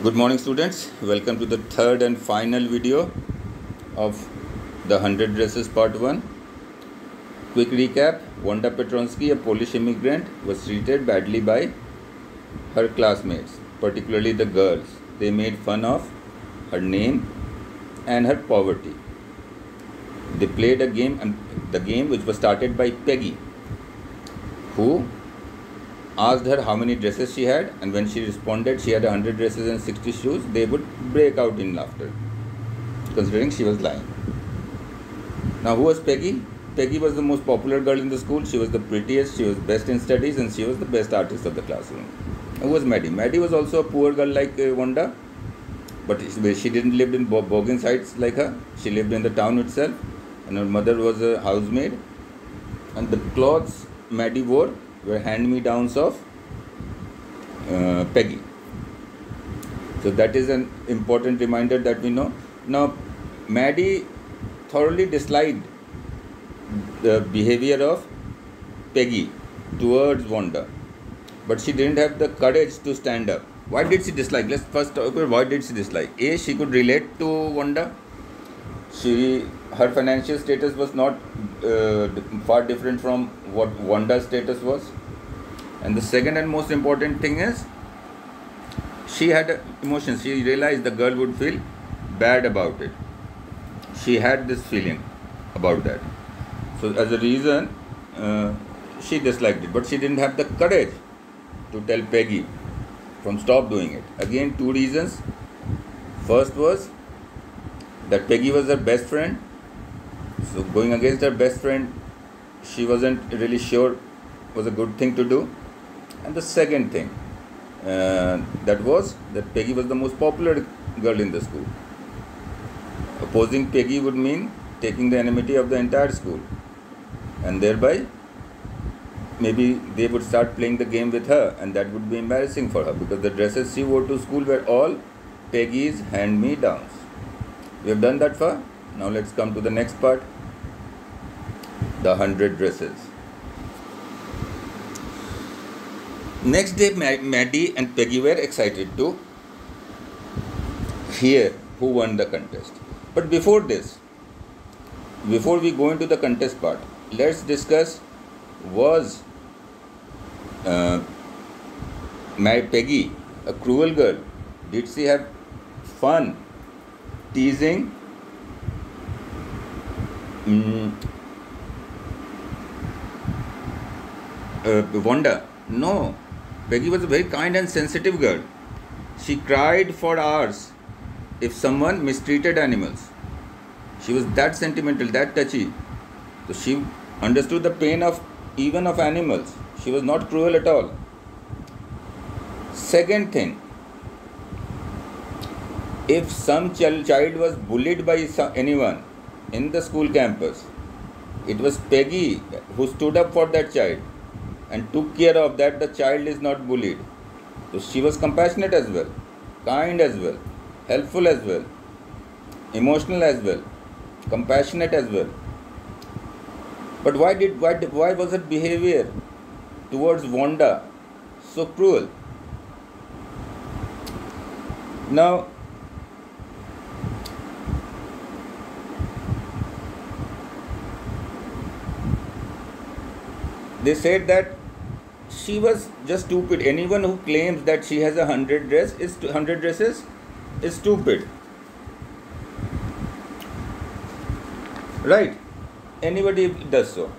Good morning, students. Welcome to the third and final video of the 100 Dresses Part 1. Quick recap. Wanda Petronsky, a Polish immigrant, was treated badly by her classmates, particularly the girls. They made fun of her name and her poverty. They played a game, and the game which was started by Peggy, who asked her how many dresses she had, and when she responded she had 100 dresses and 60 shoes, they would break out in laughter, considering she was lying. Now, who was Peggy? Peggy was the most popular girl in the school. She was the prettiest, she was best in studies, and she was the best artist of the classroom. Who was Maddie? Maddie was also a poor girl like Wanda, but she didn't live in bogging sites like her. She lived in the town itself, and her mother was a housemaid, and the clothes Maddie wore were hand-me-downs of Peggy. So that is an important reminder that we know. Now, Maddie thoroughly disliked the behavior of Peggy towards Wanda, but she didn't have the courage to stand up. Why did she dislike? Let's first talk about why did she dislike. A, she could relate to Wanda. Her financial status was not far different from what Wanda's status was. And the second and most important thing is, she had emotions. She realized the girl would feel bad about it. She had this feeling about that. So as a reason, she disliked it. But she didn't have the courage to tell Peggy from stop doing it. Again, two reasons. First was that Peggy was her best friend. So going against her best friend, she wasn't really sure was a good thing to do. And the second thing, that was that Peggy was the most popular girl in the school. Opposing Peggy would mean taking the enmity of the entire school, and thereby maybe they would start playing the game with her, and that would be embarrassing for her, because the dresses she wore to school were all Peggy's hand-me-downs. We have done that far. Now let's come to the next part, the 100 dresses. Next day, Maddie and Peggy were excited to hear who won the contest. But before this, before we go into the contest part, let's discuss, was Peggy a cruel girl? Did she have fun teasing Wanda? No. Peggy was a very kind and sensitive girl. She cried for hours if someone mistreated animals. She was that sentimental, that touchy. So she understood the pain of even of animals. She was not cruel at all. Second thing, if some child was bullied by anyone in the school campus, it was Peggy who stood up for that child and took care of that the child is not bullied. So she was compassionate as well, kind as well, helpful as well, emotional as well, compassionate as well. But why was her behavior towards Wanda so cruel? Now, they said that she was just stupid. Anyone who claims that she has 100 dresses is stupid. Right? Anybody does so.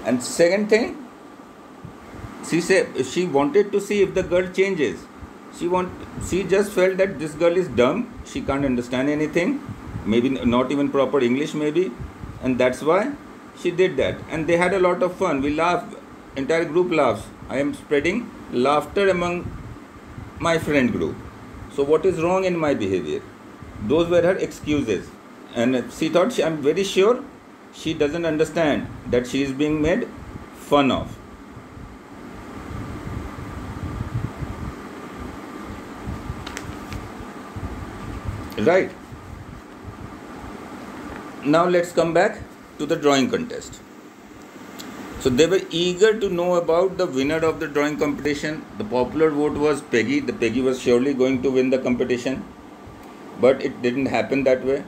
And second thing, she said she wanted to see if the girl changes. She just felt that this girl is dumb. She can't understand anything. Maybe not even proper English maybe. And that's why she did that. And they had a lot of fun. We laughed. Entire group laughs. I am spreading laughter among my friend group. So what is wrong in my behavior? Those were her excuses. And she thought, I'm very sure she doesn't understand that she is being made fun of. Right. Now let's come back to the drawing contest. So they were eager to know about the winner of the drawing competition. The popular vote was Peggy. The Peggy was surely going to win the competition. But it didn't happen that way.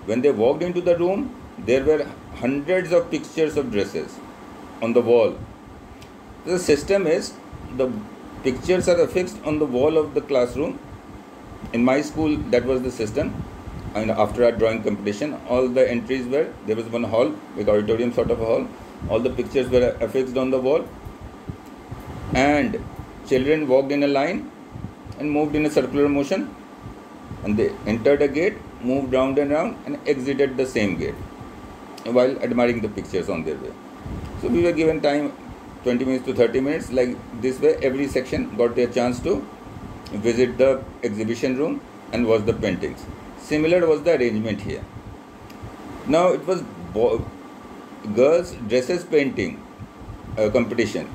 When they walked into the room, there were hundreds of pictures of dresses on the wall. The system is the pictures are affixed on the wall of the classroom. In my school, that was the system. And after our drawing competition, all the entries were, there was one hall, like auditorium sort of a hall. All the pictures were affixed on the wall. And children walked in a line and moved in a circular motion. And they entered a gate, moved round and round, and exited the same gate while admiring the pictures on their way. So we were given time 20 minutes to 30 minutes. Like this way, every section got their chance to visit the exhibition room and watch the paintings. Similar was the arrangement here. Now it was girls' dresses painting competition.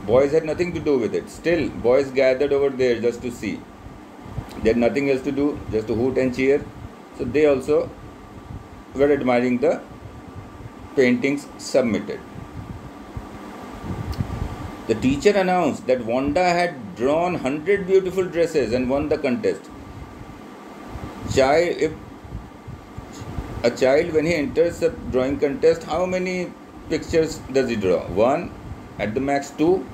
Boys had nothing to do with it. Still, boys gathered over there just to see. They had nothing else to do, just to hoot and cheer. So they also were admiring the paintings submitted. The teacher announced that Wanda had drawn 100 beautiful dresses and won the contest. If a child, when he enters a drawing contest, how many pictures does he draw? 1, at the max 2.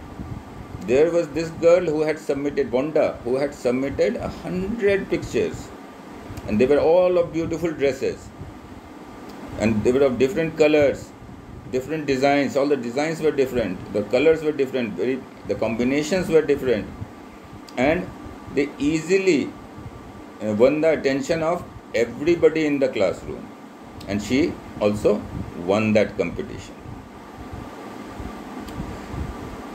There was this girl who had submitted, Wanda, who had submitted 100 pictures, and they were all of beautiful dresses, and they were of different colors, different designs. All the designs were different, the colors were different, the combinations were different, and they easily won the attention of everybody in the classroom, and she also won that competition.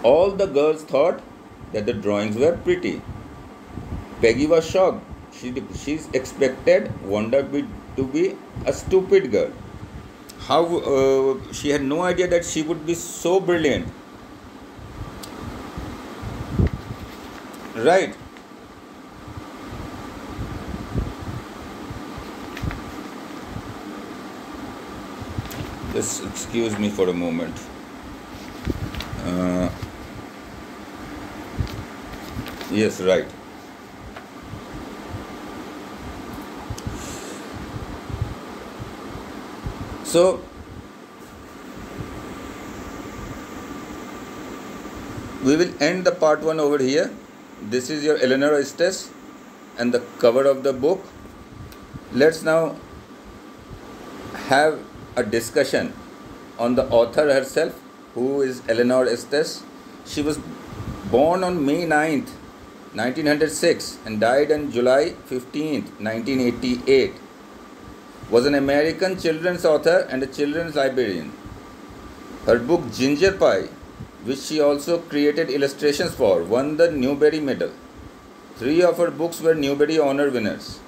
All the girls thought that the drawings were pretty. Peggy was shocked. She expected Wanda to be a stupid girl. She had no idea that she would be so brilliant. Right. Just excuse me for a moment. Yes, right. So, we will end the part 1 over here. This is your Eleanor Estes and the cover of the book. Let's now have a discussion on the author herself, who is Eleanor Estes. She was born on May 9th, 1906 and died on July 15th, 1988. Was an American children's author and a children's librarian. Her book Ginger Pie, which she also created illustrations for, won the Newbery Medal. 3 of her books were Newbery Honor winners,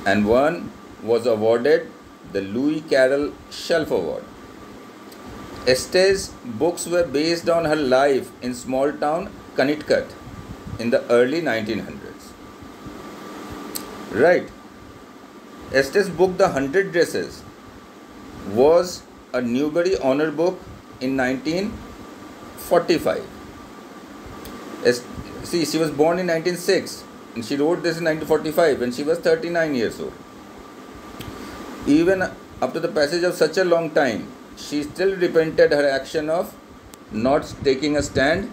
and one was awarded the Louis Carroll Shelf Award. Estes' books were based on her life in small town Connecticut in the early 1900s. Right. Estes' book The 100 Dresses was a Newbery Honor book in 1945. She was born in 1906 and she wrote this in 1945 when she was 39 years old. Even after the passage of such a long time, she still repented her action of not taking a stand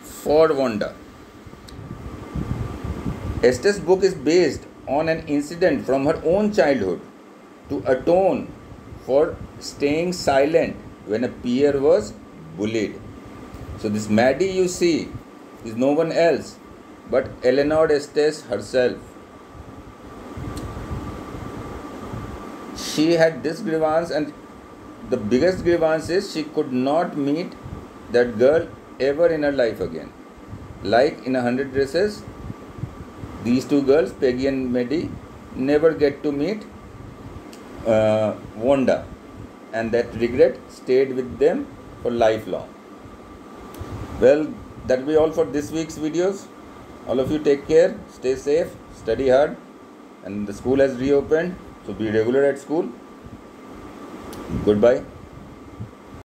for Wanda. Estes' book is based on an incident from her own childhood to atone for staying silent when a peer was bullied. So this Maddie you see is no one else but Eleanor Estes herself. She had this grievance, and the biggest grievance is she could not meet that girl ever in her life again. Like in 100 Dresses, these 2 girls, Peggy and Maddie, never get to meet Wanda, and that regret stayed with them for lifelong. Well, that will be all for this week's videos. All of you take care, stay safe, study hard, and the school has reopened, so be regular at school. Goodbye.